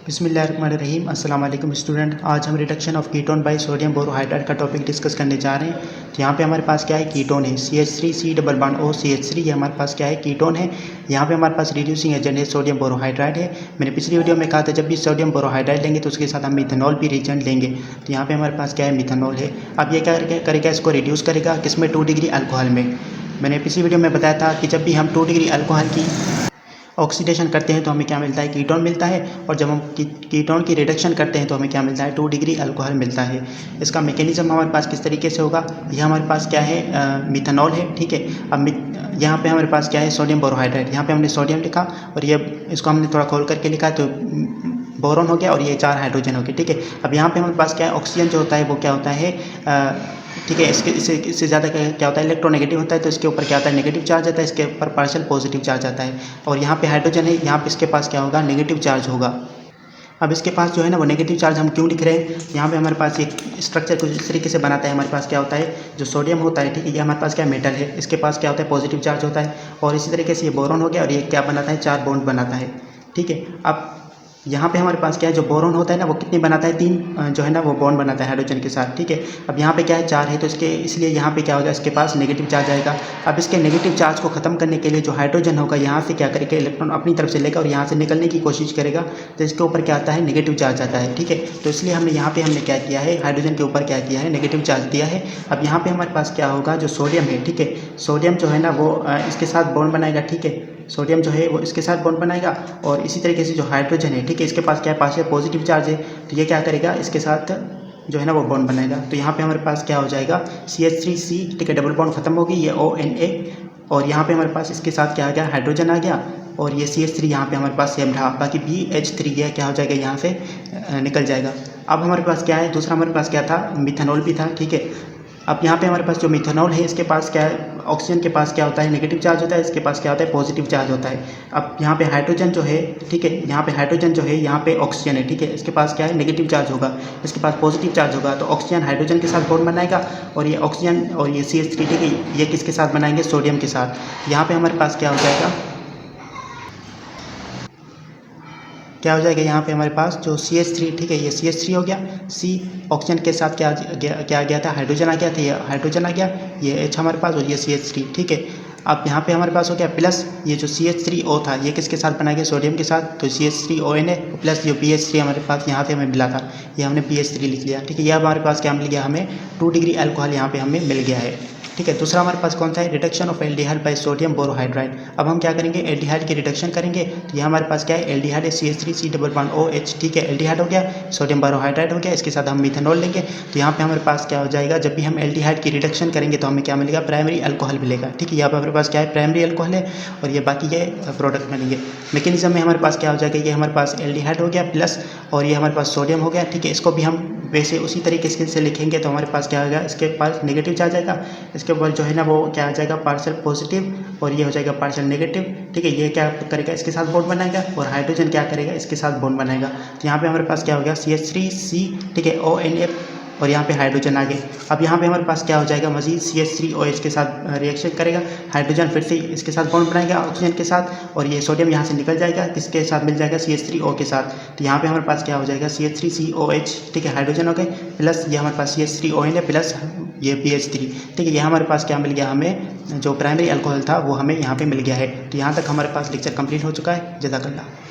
बिस्मिल्लाहिर्रहमानिर्रहीम। अस्सलाम वालेकुम स्टूडेंट। आज हम reduction of ketone by sodium borohydride का टॉपिक डिस्कस करने जा रहे हैं। तो यहाँ पे हमारे पास क्या है, कीटोन है CH3C डबल बॉन्ड OCH3। ये हमारे पास क्या है, कीटोन है। यहाँ पे हमारे पास रिड्यूसिंग एजेंट है सोडियम बोरोहाइड्राइड है। मैंने पिछली वीडियो में कहा था जब भी सोडियम बोरोहाइड्राइड लेंगे तो उसके साथ हम मिथेनॉल भी रिएजेंट लेंगे। तो यहाँ पे हमारे पास क्या है, मिथेनॉल है। अब ये क्या करेगा, इसको रिड्यूस करेगा किसमें, 2 डिग्री अल्कोहल में। मैंने पिछली वीडियो में बताया था कि जब भी हम 2 डिग्री अल्कोहल की ऑक्सीडेशन करते हैं तो हमें क्या मिलता है, कीटोन मिलता है। और जब हम कीटोन की रिडक्शन करते हैं तो हमें क्या मिलता है, 2 डिग्री अल्कोहल मिलता है। इसका मैकेनिज्म हमारे पास किस तरीके से होगा, यह हमारे पास क्या है, मिथेनॉल है। ठीक है। अब यहाँ पे हमारे पास क्या है, सोडियम बोरोहाइड्राइड। यहाँ पे हमने सोडियम लिखा और ये इसको हमने थोड़ा खोल करके लिखा तो बोरोन हो गया और ये 4 हाइड्रोजन हो गए। ठीक है। अब यहाँ पे हमारे पास क्या है, ऑक्सीजन जो होता है वो क्या होता है, ठीक है, इससे ज़्यादा क्या होता है, इलेक्ट्रोनेगेटिव होता है। तो इसके ऊपर क्या होता है, नेगेटिव चार्ज आता है, इसके ऊपर पार्शियल पॉजिटिव चार्ज आता है। और यहाँ पे हाइड्रोजन है, यहाँ पे इसके पास क्या होगा, नेगेटिव चार्ज होगा। अब इसके पास जो है ना वो नेगेटिव चार्ज हम क्यों लिख रहे हैं, यहाँ पे हमारे पास एक स्ट्रक्चर कुछ इस तरीके से बनाता है। हमारे पास क्या होता है, जो सोडियम होता है, ठीक है, ये हमारे पास क्या मेटल है, इसके पास क्या होता है, पॉजिटिव चार्ज होता है। और इसी तरीके से ये बोरॉन हो गया और ये क्या बनाता है, 4 बॉन्ड बनाता है। ठीक है। अब यहाँ पे हमारे पास क्या है, जो बोरॉन होता है ना वो कितने बनाता है, 3 जो है ना वो बॉन्ड बनाता है हाइड्रोजन के साथ। ठीक है। अब यहाँ पे क्या है, 4 है तो इसलिए यहाँ पे क्या होगा, इसके पास नेगेटिव चार्ज आएगा। अब इसके नेगेटिव चार्ज को ख़त्म करने के लिए जो हाइड्रोजन होगा यहाँ से क्या करेगा, इलेक्ट्रॉन अपनी तरफ से लेगा और यहाँ से निकलने की कोशिश करेगा। तो इसके ऊपर क्या आता है, नेगेटिव चार्ज आता है। ठीक है। तो इसलिए हमने यहाँ पे क्या किया है, हाइड्रोजन के ऊपर क्या किया है, नेगेटिव चार्ज दिया है। अब यहाँ पे हमारे पास क्या होगा, जो सोडियम है, ठीक है, सोडियम जो है ना वो इसके साथ बॉन्ड बनाएगा। ठीक है। सोडियम जो है वो इसके साथ बॉन्ड बनाएगा और इसी तरीके से जो हाइड्रोजन है, ठीक है, इसके पास क्या है, पार्शियल पॉजिटिव चार्ज है। तो ये क्या करेगा, इसके साथ जो है ना वो बॉन्ड बनाएगा। तो यहाँ पे हमारे पास क्या हो जाएगा, CH3C, ठीक है, डबल बॉन्ड खत्म होगी, ये ONA। और यहाँ पे हमारे पास इसके साथ क्या आ गया, हाइड्रोजन आ गया और ये CH3 यहाँ पे हमारे पास सेम रहा। बाकी BH3 यह क्या हो जाएगा, यहाँ से निकल जाएगा। अब हमारे पास क्या है, दूसरा हमारे पास क्या था, मिथेनॉल भी था। ठीक है। अब यहाँ पे हमारे पास जो मिथेनॉल है, इसके पास क्या है, ऑक्सीजन के पास क्या होता है, नेगेटिव चार्ज होता है, इसके पास क्या होता है, पॉजिटिव चार्ज होता है। अब यहाँ पे हाइड्रोजन जो है, ठीक है, यहाँ पे हाइड्रोजन जो है, यहाँ पे ऑक्सीजन है, ठीक है, इसके पास क्या है, नेगेटिव चार्ज होगा, इसके पास पॉजिटिव चार्ज होगा। तो ऑक्सीजन हाइड्रोजन के साथ बॉन्ड बनाएगा और ये ऑक्सीजन और ये CH3, ठीक है, ये किसके साथ बनाएंगे, सोडियम के साथ। यहाँ पे हमारे पास क्या हो जाएगा, क्या हो जाएगा, यहाँ पे हमारे पास जो CH3, ठीक है, ये CH3 हो गया। C ऑक्सीजन के साथ क्या आ गया था, हाइड्रोजन आ गया था, ये हाइड्रोजन आ गया, ये H हमारे पास और ये CH3। ठीक है। अब यहाँ पे हमारे पास हो गया प्लस ये जो CH3O था, ये किसके साथ बनाएंगे, सोडियम के साथ। तो CH3ONA प्लस जो BH3 हमारे पास यहाँ पे हमें मिला था, ये हमने BH3 लिख लिया। ठीक है। ये हमारे पास क्या मिल गया, हमें 2 डिग्री अल्कोहल यहाँ पे हमें मिल गया है। ठीक है। दूसरा हमारे पास कौन सा है, reduction of aldehyde by sodium borohydride. अब हम क्या करेंगे, एल्डिहाइड की रिडक्शन करेंगे। तो यहाँ हमारे पास क्या है, एल्डिहाइड है, CH3C डबल बॉन्ड OH। ठीक है, एल्डिहाइड हो गया, सोडियम बोरोहाइड्राइड हो गया, इसके साथ हम मिथेनॉल लेंगे। तो यहाँ पे हमारे पास क्या हो जाएगा, जब भी हम एल्डिहाइड की रिडक्शन करेंगे तो हमें क्या मिलेगा, प्राइमरी अल्कोहल मिलेगा। ठीक है। यहाँ पे हमारे पास क्या है, प्राइमरी अल्कोहल है और ये बाकी ये प्रोडक्ट बनेंगे। मैकेनिज्म में हमारे पास क्या हो जाएगा, ये हमारे पास एल्डिहाइड हो गया प्लस और ये हमारे पास सोडियम हो गया। ठीक है। इसको भी हम वैसे उसी तरीके से लिखेंगे तो हमारे पास क्या होगा, इसके पास नेगेटिव चार्ज आएगा, इसके ऊपर जो है ना वो क्या आ जाएगा, पार्शियल पॉजिटिव और ये हो जाएगा पार्शियल नेगेटिव। ठीक है। ये क्या करेगा, इसके साथ बॉन्ड बनाएगा और हाइड्रोजन क्या करेगा, इसके साथ बॉन्ड बनाएगा। तो यहाँ पे हमारे पास क्या हो गया, CH3C, ठीक है, ONA और यहाँ पे हाइड्रोजन आ गए। अब यहाँ पे हमारे पास क्या हो जाएगा, मजीद CH3OH के साथ रिएक्शन करेगा, हाइड्रोजन फिर से इसके साथ बॉन्ड बनाएगा ऑक्सीजन के साथ और ये सोडियम यहाँ से निकल जाएगा, किसके साथ मिल जाएगा, CH3O के साथ। तो यहाँ पे हमारे पास क्या हो जाएगा, CH3COH, ठीक है, हाइड्रोजन हो गए प्लस ये हमारे पास CH3ONA प्लस ये BH3। ठीक है। ये हमारे पास क्या मिल गया, हमें जो प्राइमरी अल्कोहल था वो हमें यहाँ पे मिल गया है। तो यहाँ तक हमारे पास लेक्चर कंप्लीट हो चुका है। जज़ाकल्लाह।